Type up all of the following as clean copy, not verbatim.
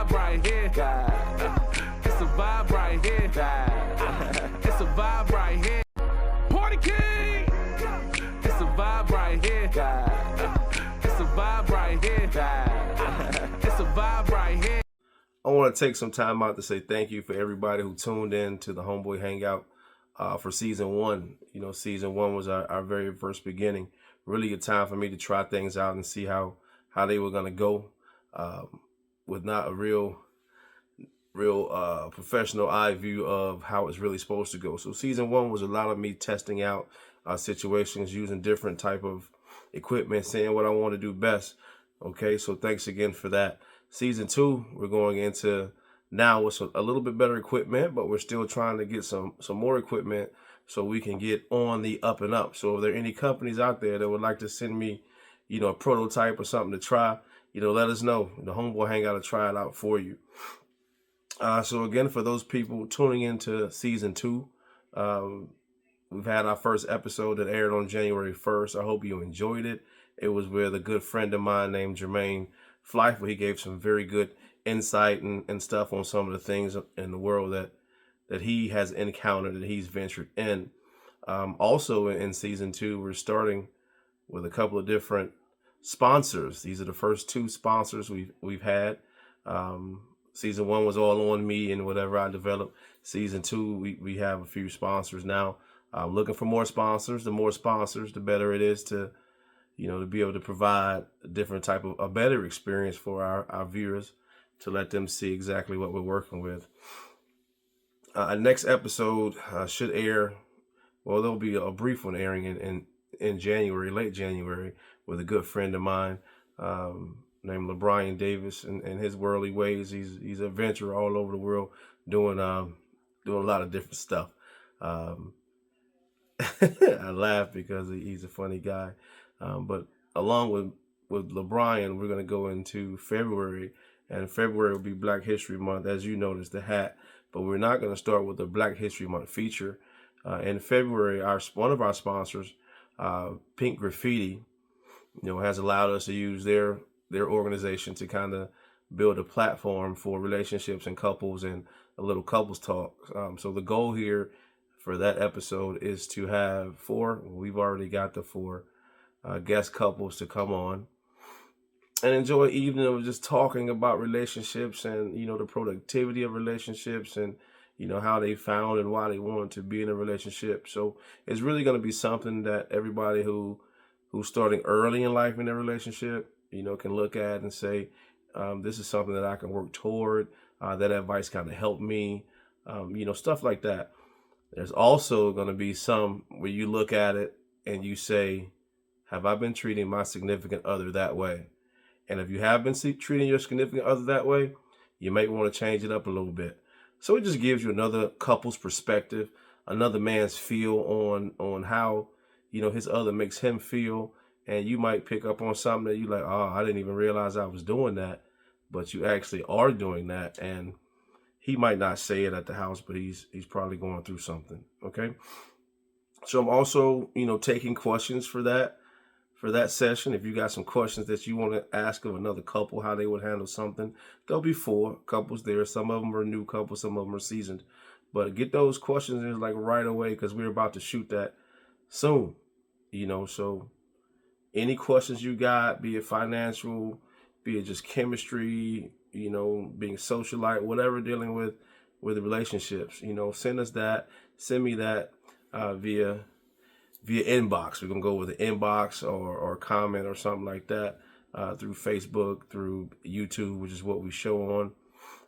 vibe right here. It's a vibe right here. It's a vibe right here. Party King. It's a vibe right here. It's a vibe right here. It's a vibe right here. I want to take some time out to say thank you for everybody who tuned in to the Homeboy Hangout for season 1. You know, season 1 was our very first beginning. Really a time for me to try things out and see how they were going to go with not a real professional eye view of how it's really supposed to go. So season 1 was a lot of me testing out situations, using different type of equipment, seeing what I want to do best. Okay, so thanks again for that. Season 2, we're going into now with a little bit better equipment, but we're still trying to get some more equipment so we can get on the up and up. So if there are any companies out there that would like to send me, you know, a prototype or something to try, you know, let us know. The Homeboy Hangout to try it out for you. So again, for those people tuning into season 2, we've had our first episode that aired on January 1st. I hope you enjoyed it. It was with a good friend of mine named Jermaine Flyful. He gave some very good insight and stuff on some of the things in the world that he has encountered, that he's ventured in. Also in season 2, we're starting with a couple of different sponsors. These are the first 2 sponsors we've had. Season 1 was all on me and whatever I developed. Season 2, we have a few sponsors now. I'm looking for more sponsors. The more sponsors, the better it is to, you know, to be able to provide a different type of a better experience for our viewers, to let them see exactly what we're working with. Next episode should air. Well, there'll be a brief one airing in January, late January, with a good friend of mine named LeBron Davis and his worldly ways. He's an adventurer all over the world doing a lot of different stuff. I laugh because he's a funny guy. But along with LeBron, we're going to go into February, and February will be Black History Month, as you noticed, the hat. But we're not going to start with the Black History Month feature. In February, one of our sponsors, Pink Graffiti, you know, has allowed us to use their organization to kind of build a platform for relationships and couples and a little couples talk. So the goal here for that episode is to have 4. We've already got the 4 guest couples to come on and enjoy an evening of just talking about relationships and, you know, the productivity of relationships and, you know, how they found and why they wanted to be in a relationship. So it's really going to be something that everybody who's starting early in life in their relationship, you know, can look at and say, this is something that I can work toward. That advice kind of helped me, you know, stuff like that. There's also going to be some where you look at it and you say, have I been treating my significant other that way? And if you have been treating your significant other that way, you might want to change it up a little bit. So it just gives you another couple's perspective, another man's feel on how, you know, his other makes him feel. And you might pick up on something that you like, oh, I didn't even realize I was doing that. But you actually are doing that. And he might not say it at the house, but he's probably going through something. Okay. So I'm also, you know, taking questions for that session. If you got some questions that you want to ask of another couple, how they would handle something, there'll be 4 couples there. Some of them are new couples, some of them are seasoned. But get those questions in like right away, because we're about to shoot that soon. You know, so any questions you got, be it financial, be it just chemistry, you know, being socialite, whatever, dealing with the relationships, you know, send us that. Send me that via inbox. We're going to go with the inbox or comment or something like that through Facebook, through YouTube, which is what we show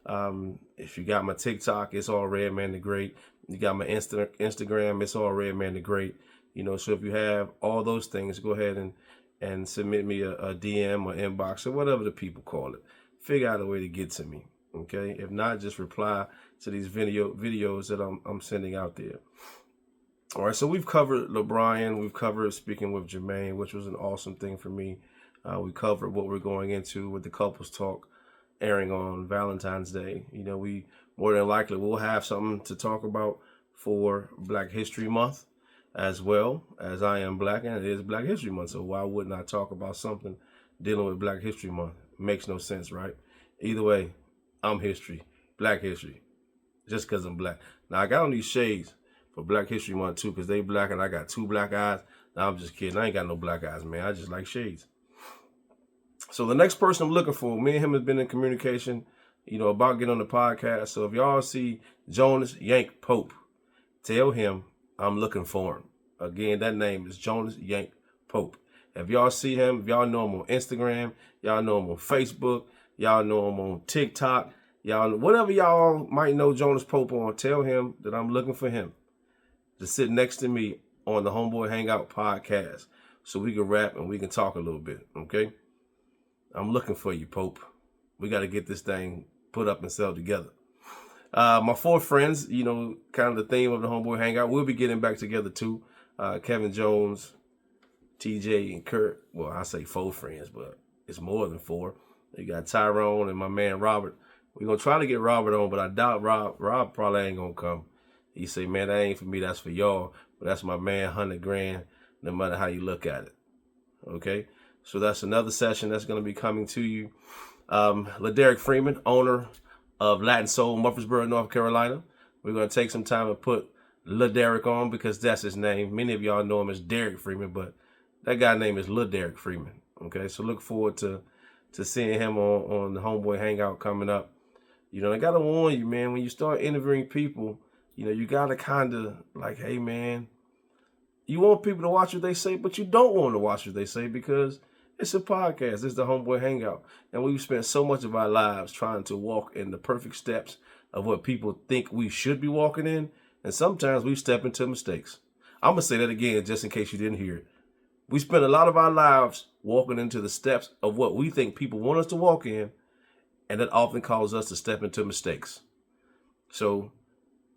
on. If you got my TikTok, it's all Redman the Great. You got my Instagram, it's all Redman the Great. You know, so if you have all those things, go ahead and submit me a DM or inbox or whatever the people call it. Figure out a way to get to me. Okay. If not, just reply to these videos that I'm sending out there. All right, so we've covered LeBron, we've covered speaking with Jermaine, which was an awesome thing for me. We covered what we're going into with the couples talk airing on Valentine's Day. You know, we more than likely will have something to talk about for Black History Month, as well as I am Black and it is Black History Month. So why wouldn't I talk about something dealing with Black History Month? It makes no sense, right? Either way, I'm history, Black history, just because I'm black. Now, I got on these shades for Black History Month, too, because they black and I got 2 black eyes. Now, I'm just kidding. I ain't got no black eyes, man. I just like shades. So the next person I'm looking for, me and him have been in communication, about getting on the podcast. So if y'all see Jonas Yank Pope, tell him I'm looking for him. Again, that name is Jonas Yank Pope. If y'all see him, if y'all know him on Instagram, y'all know him on Facebook, y'all know him on TikTok, whatever y'all might know Jonas Pope on, tell him that I'm looking for him to sit next to me on the Homeboy Hangout podcast so we can rap and we can talk a little bit, okay? I'm looking for you, Pope. We got to get this thing put up and sell together. My 4 friends, kind of the theme of the Homeboy Hangout, we'll be getting back together too. Kevin Jones, TJ, and Kurt. Well, I say 4 friends, but it's more than 4. You got Tyrone and my man Robert. We're going to try to get Robert on, but I doubt Rob probably ain't going to come. He say, man, that ain't for me, that's for y'all. But that's my man, 100 grand, no matter how you look at it. Okay? So that's another session that's going to be coming to you. LaDerrick Freeman, owner of Latin Soul, Murfreesboro, North Carolina. We're going to take some time and put LaDerrick on because that's his name. Many of y'all know him as Derrick Freeman, but that guy's name is LaDerrick Freeman. Okay, so look forward to seeing him on the Homeboy Hangout coming up. I got to warn you, man, when you start interviewing people, you got to kind of like, hey, man, you want people to watch what they say, but you don't want to watch what they say because it's a podcast. It's the Homeboy Hangout. And we've spent so much of our lives trying to walk in the perfect steps of what people think we should be walking in. And sometimes we step into mistakes. I'm going to say that again just in case you didn't hear it. We spend a lot of our lives walking into the steps of what we think people want us to walk in. And that often causes us to step into mistakes. So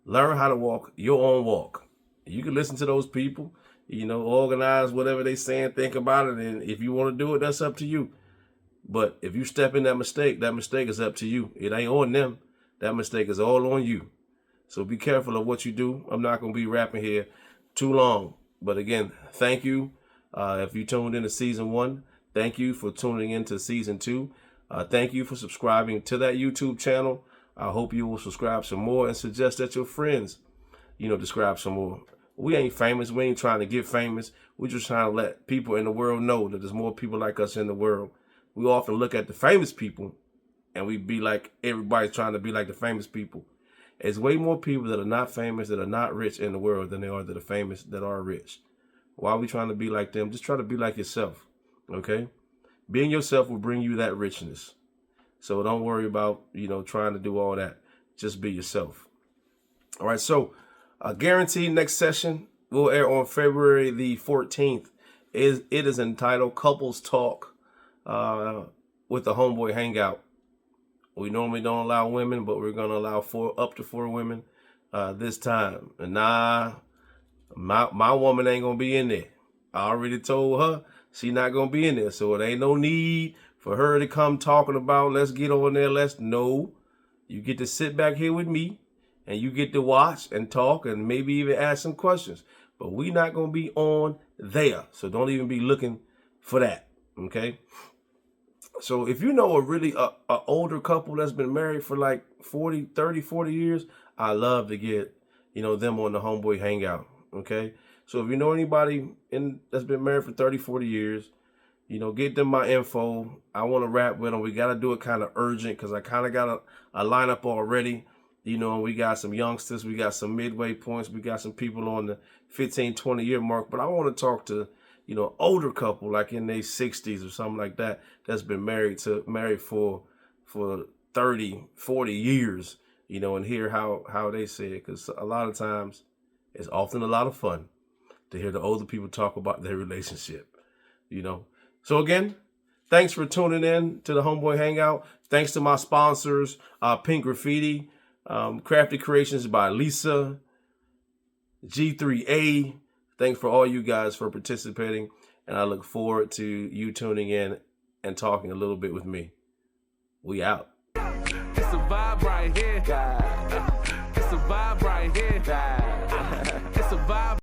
learn how to walk your own walk. You can listen to those people, organize whatever they saying, think about it. And if you want to do it, that's up to you. But if you step in that mistake is up to you. It ain't on them. That mistake is all on you. So be careful of what you do. I'm not going to be rapping here too long. But again, thank you. If you tuned into season 1, thank you for tuning into season 2. Thank you for subscribing to that YouTube channel. I hope you will subscribe some more and suggest that your friends, subscribe some more. We ain't famous. We ain't trying to get famous. We're just trying to let people in the world know that there's more people like us in the world. We often look at the famous people and we be like, everybody's trying to be like the famous people. There's way more people that are not famous, that are not rich in the world than there are that are famous, that are rich. Why are we trying to be like them? Just try to be like yourself, okay? Being yourself will bring you that richness. So don't worry about, trying to do all that. Just be yourself. All right, so guaranteed next session will air on February the 14th. It is entitled Couples Talk with the Homeboy Hangout. We normally don't allow women, but we're going to allow up to 4 women this time. And my woman ain't going to be in there. I already told her she not going to be in there. So it ain't no need for her to come talking about, let's get on there. No. You get to sit back here with me and you get to watch and talk and maybe even ask some questions. But we not going to be on there. So don't even be looking for that. Okay. So if you know a really older couple that's been married for like 40 years, I love to get, them on the Homeboy Hangout. Okay. So if you know anybody that's been married for 30, 40 years, get them my info. I want to rap with them. We got to do it kind of urgent because I kind of got a lineup already. We got some youngsters. We got some midway points. We got some people on the 15, 20 year mark. But I want to talk to, older couple like in their 60s or something like that that's been married for 30, 40 years, and hear how they say it. Because a lot of times it's often a lot of fun to hear the older people talk about their relationship, So again, thanks for tuning in to the Homeboy Hangout. Thanks to my sponsors, Pink Graffiti, Crafted Creations by Lisa, G3A. Thanks for all you guys for participating. And I look forward to you tuning in and talking a little bit with me. We out. It's a vibe right here. It's a vibe right here. It's a vibe.